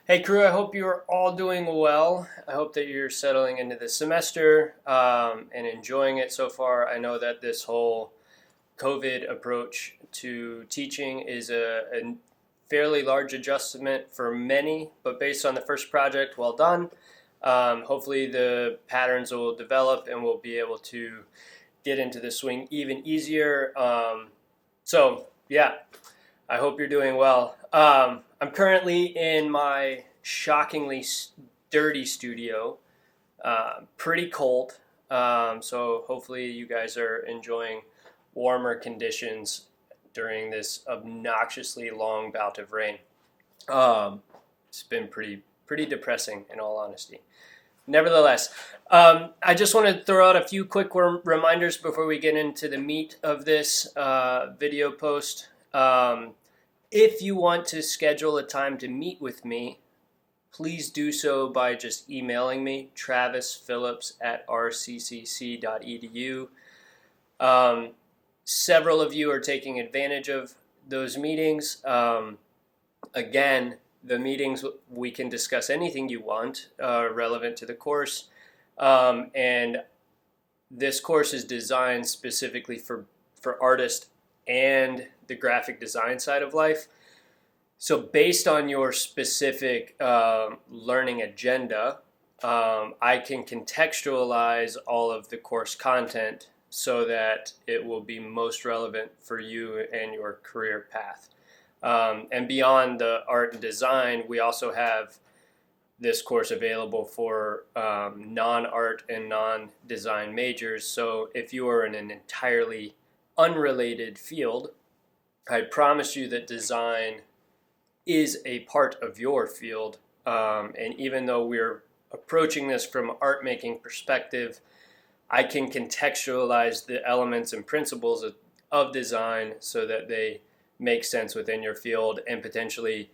Hey crew, I hope you're all doing well. I hope that you're settling into the semester and enjoying it so far. I know that this whole COVID approach to teaching is a fairly large adjustment for many, but based on the first project, well done. Hopefully the patterns will develop and we'll be able to get into the swing even easier. Yeah, I hope you're doing well. I'm currently in my shockingly dirty studio, pretty cold. So hopefully you guys are enjoying warmer conditions during this obnoxiously long bout of rain. It's been pretty depressing in all honesty. Nevertheless, I just want to throw out a few quick reminders before we get into the meat of this video post. If you want to schedule a time to meet with me, please do so by just emailing me, travisphillips@rccc.edu. Several of you are taking advantage of those meetings. Again, the meetings, we can discuss anything you want relevant to the course. And this course is designed specifically for artists and the graphic design side of life. So based on your specific learning agenda, I can contextualize all of the course content so that it will be most relevant for you and your career path. And beyond the art and design, we also have this course available for non-art and non-design majors. So if you are in an entirely unrelated field, I promise you that design is a part of your field. And even though we're approaching this from an art making perspective, I can contextualize the elements and principles of design so that they make sense within your field and potentially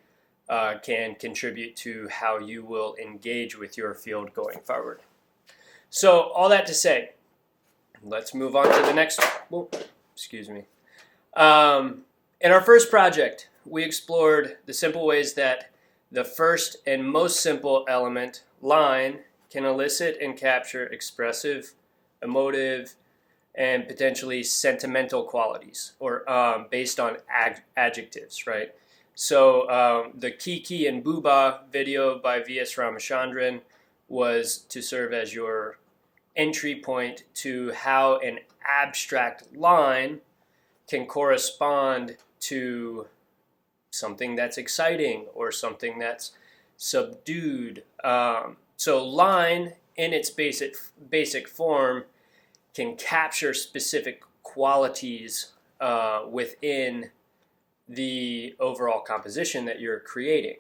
can contribute to how you will engage with your field going forward. So all that to say, let's move on to the next. Excuse me. In our first project, we explored the simple ways that the first and most simple element, line, can elicit and capture expressive, emotive, and potentially sentimental qualities, or based on adjectives, right? So the Kiki and Booba video by V.S. Ramachandran was to serve as your entry point to how an abstract line can correspond to something that's exciting or something that's subdued. So line in its basic form can capture specific qualities within the overall composition that you're creating.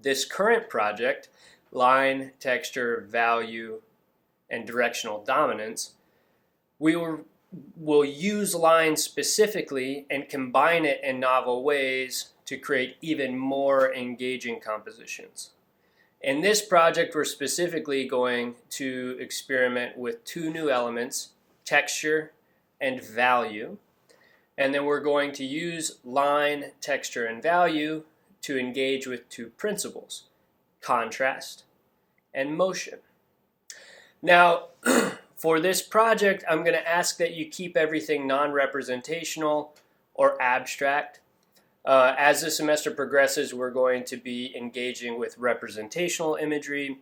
This current project, line, texture, value, and directional dominance, we'll use line specifically and combine it in novel ways to create even more engaging compositions. In this project, we're specifically going to experiment with two new elements, texture and value. And then we're going to use line, texture, and value to engage with two principles, contrast and motion. Now, for this project, I'm going to ask that you keep everything non-representational or abstract. As the semester progresses, we're going to be engaging with representational imagery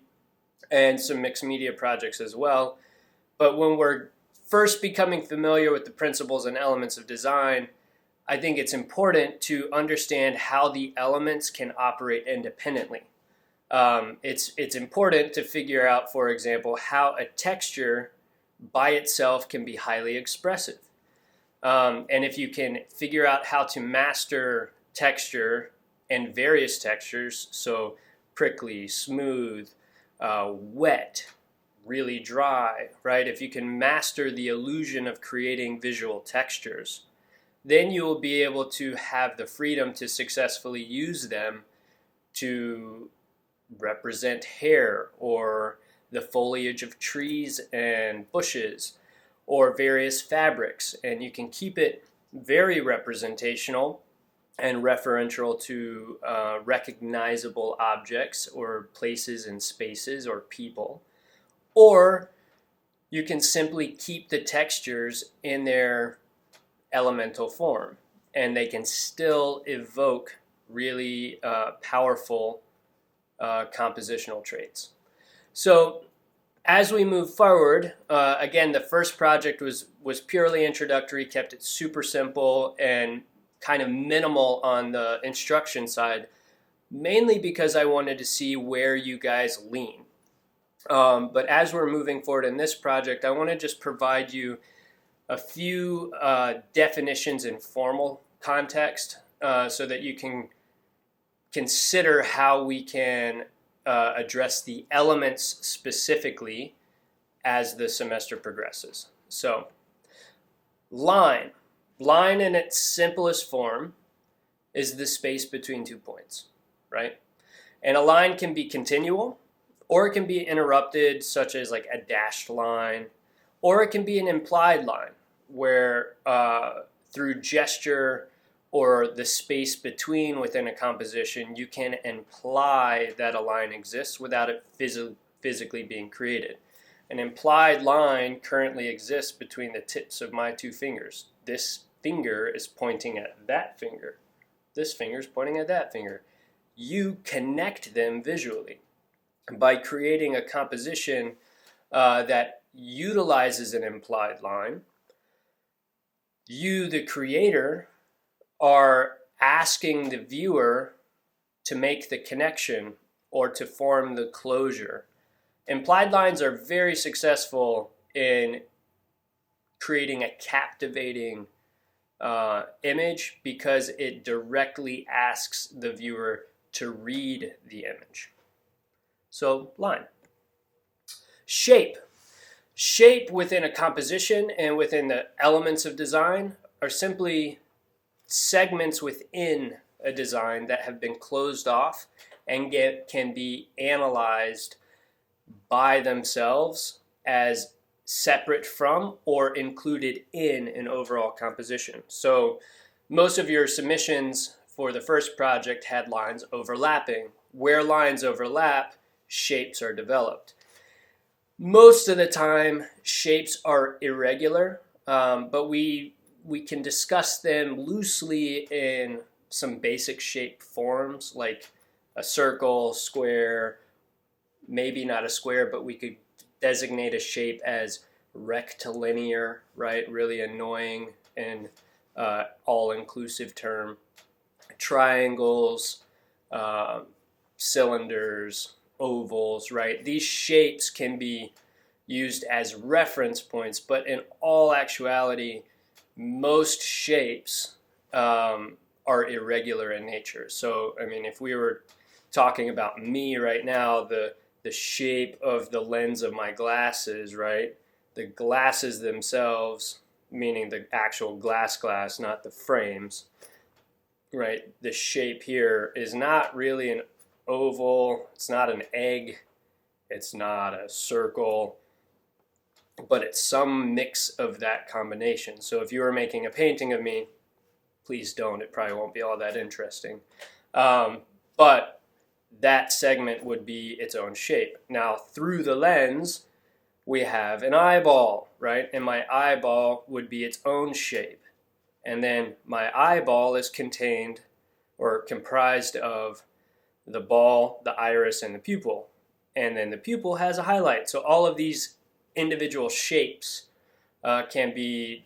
and some mixed media projects as well. But when we're first becoming familiar with the principles and elements of design, I think it's important to understand how the elements can operate independently. It's important to figure out, for example, how a texture by itself can be highly expressive. And if you can figure out how to master texture and various textures, so prickly, smooth, wet, really dry, right? If you can master the illusion of creating visual textures, then you will be able to have the freedom to successfully use them to represent hair or the foliage of trees and bushes or various fabrics. And you can keep it very representational and referential to recognizable objects or places and spaces or people. Or you can simply keep the textures in their elemental form, and they can still evoke really powerful compositional traits. So as we move forward, again, the first project was purely introductory, kept it super simple and kind of minimal on the instruction side, mainly because I wanted to see where you guys lean. But as we're moving forward in this project, I want to just provide you a few definitions in formal context so that you can consider how we can address the elements specifically as the semester progresses. So, line. Line in its simplest form is the space between 2 points, right? And a line can be continual, or it can be interrupted, such as like a dashed line, or it can be an implied line, where through gesture or the space between within a composition, you can imply that a line exists without it physically being created. An implied line currently exists between the tips of my 2 fingers. This finger is pointing at that finger. This finger is pointing at that finger. You connect them visually by creating a composition that utilizes an implied line. You, the creator, are asking the viewer to make the connection or to form the closure. Implied lines are very successful in creating a captivating image because it directly asks the viewer to read the image. So, line. Shape. Shape within a composition and within the elements of design are simply segments within a design that have been closed off and can be analyzed by themselves as separate from or included in an overall composition. So most of your submissions for the first project had lines overlapping. Where lines overlap, shapes are developed. Most of the time, shapes are irregular, but we can discuss them loosely in some basic shape forms like a circle, square, maybe not a square, but we could designate a shape as rectilinear, right? Really annoying and all-inclusive term. Triangles, cylinders, ovals, right? These shapes can be used as reference points, but in all actuality, most shapes are irregular in nature. So, I mean, if we were talking about me right now, the shape of the lens of my glasses, right? The glasses themselves, meaning the actual glass, not the frames, right? The shape here is not really an oval, it's not an egg, it's not a circle, but it's some mix of that combination. So if you were making a painting of me, please don't, it probably won't be all that interesting. But that segment would be its own shape. Now, through the lens, we have an eyeball, right? And my eyeball would be its own shape. And then my eyeball is contained or comprised of the ball, the iris, and the pupil. And then the pupil has a highlight. So all of these individual shapes can be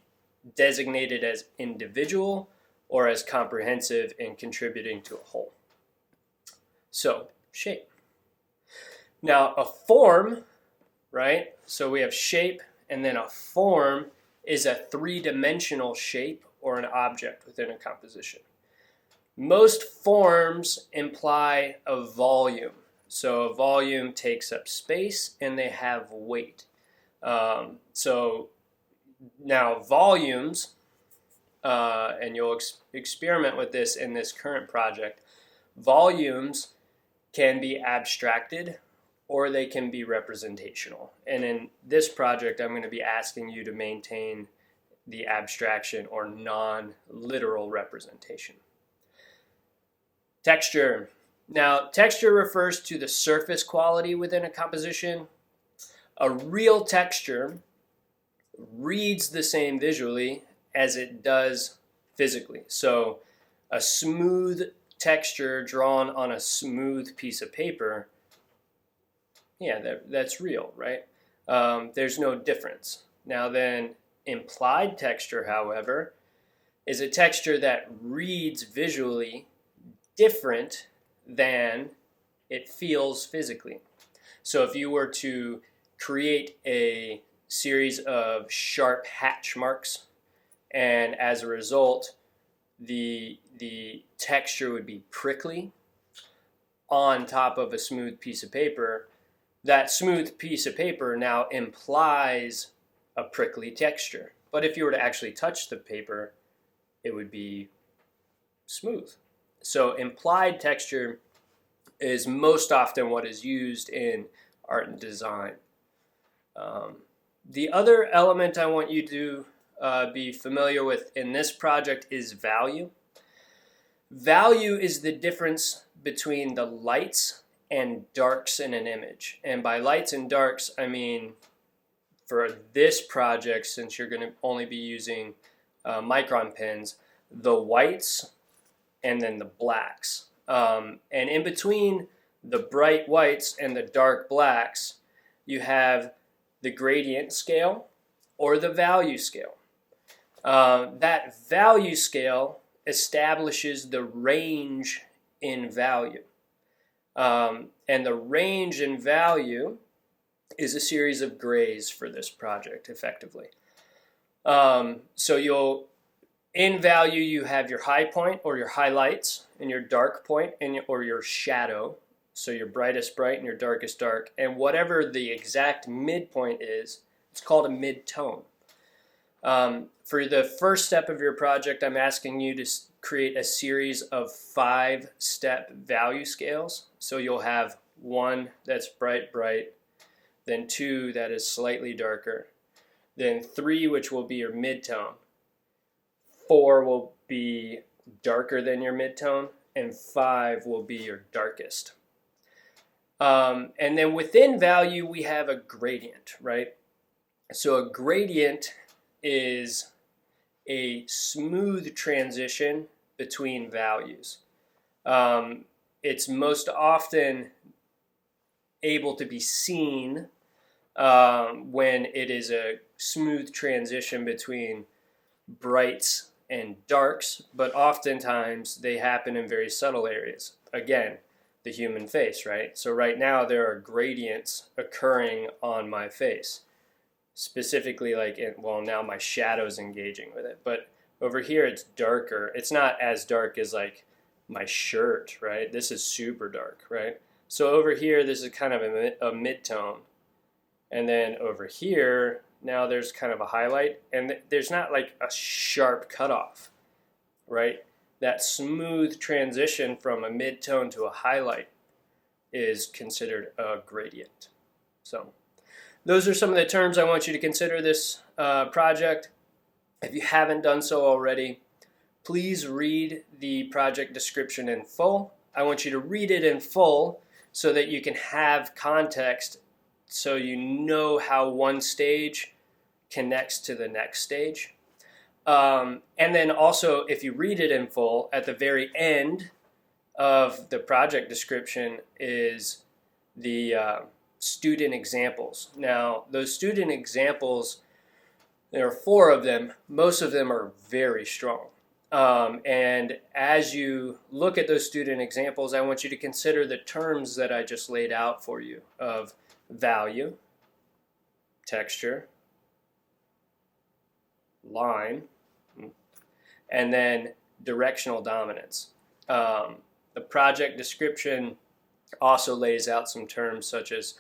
designated as individual or as comprehensive in contributing to a whole. So, shape. Now, a form, right? So we have shape, and then a form is a three-dimensional shape or an object within a composition. Most forms imply a volume. So a volume takes up space, and they have weight. So now volumes, and you'll experiment with this in this current project, volumes can be abstracted or they can be representational. And in this project, I'm going to be asking you to maintain the abstraction or non-literal representation. Texture. Now, texture refers to the surface quality within a composition. A real texture reads the same visually as it does physically. So a smooth texture drawn on a smooth piece of paper, yeah, that's real, right? There's no difference. Now then, implied texture, however, is a texture that reads visually different than it feels physically. So if you were to create a series of sharp hatch marks, and as a result, the texture would be prickly on top of a smooth piece of paper, that smooth piece of paper now implies a prickly texture. But if you were to actually touch the paper, it would be smooth. So implied texture is most often what is used in art and design. The other element I want you to be familiar with in this project is value. Value is the difference between the lights and darks in an image. And by lights and darks, I mean for this project, since you're going to only be using micron pens, the whites and then the blacks. And in between the bright whites and the dark blacks, you have the gradient scale or the value scale. That value scale establishes the range in value. And the range in value is a series of grays for this project, effectively. So in value, you have your high point or your highlights, and your dark point or your shadow. So your brightest bright and your darkest dark. And whatever the exact midpoint is, it's called a mid-tone. For the first step of your project, I'm asking you to create a series of 5-step value scales. So you'll have 1 that's bright, bright, then 2 that is slightly darker, then 3 which will be your mid-tone, 4 will be darker than your mid-tone, and 5 will be your darkest. And then within value, we have a gradient, right? So a gradient is a smooth transition between values. It's most often able to be seen when it is a smooth transition between brights and darks, but oftentimes they happen in very subtle areas. Again, the human face, right? So right now there are gradients occurring on my face. Specifically, now my shadow's engaging with it. But over here it's darker. It's not as dark as like my shirt, right? This is super dark, right? So over here, this is kind of a mid-tone. And then over here, now there's kind of a highlight. And there's not like a sharp cutoff, right? That smooth transition from a mid-tone to a highlight is considered a gradient. So those are some of the terms I want you to consider this project. If you haven't done so already, please read the project description in full. I want you to read it in full so that you can have context, so you know how one stage connects to the next stage. And then also, if you read it in full, at the very end of the project description is the student examples. Now, those student examples, there are 4 of them. Most of them are very strong. And as you look at those student examples, I want you to consider the terms that I just laid out for you of value, texture, line, and then directional dominance. The project description also lays out some terms such as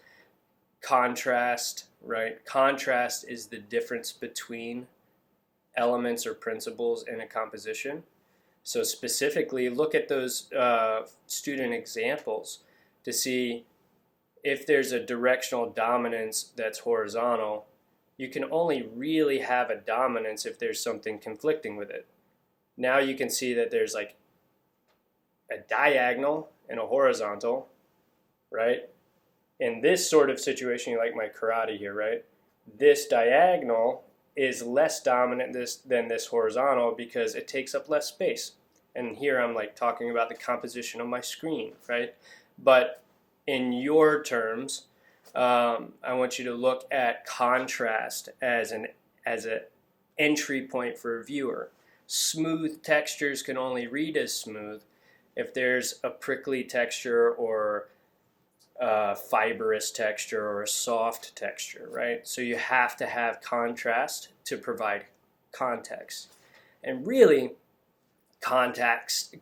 contrast, right? Contrast is the difference between elements or principles in a composition. So specifically, look at those student examples to see if there's a directional dominance that's horizontal. You can only really have a dominance if there's something conflicting with it. Now you can see that there's like a diagonal and a horizontal, right? In this sort of situation, like my karate here, right? This diagonal is less dominant than this horizontal because it takes up less space. And here I'm like talking about the composition of my screen, right? But in your terms, I want you to look at contrast as an entry point for a viewer. Smooth textures can only read as smooth if there's a prickly texture or a fibrous texture or a soft texture, right? So you have to have contrast to provide context. And really, context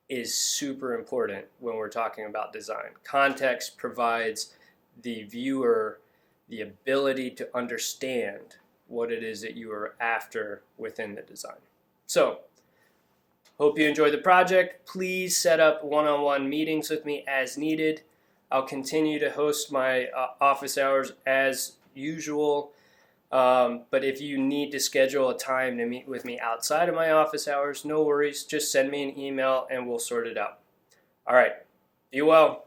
is super important when we're talking about design. Context provides the viewer the ability to understand what it is that you are after within the design. So, hope you enjoyed the project. Please set up one-on-one meetings with me as needed. I'll continue to host my office hours as usual. But if you need to schedule a time to meet with me outside of my office hours, no worries. Just send me an email and we'll sort it out. All right. Be well.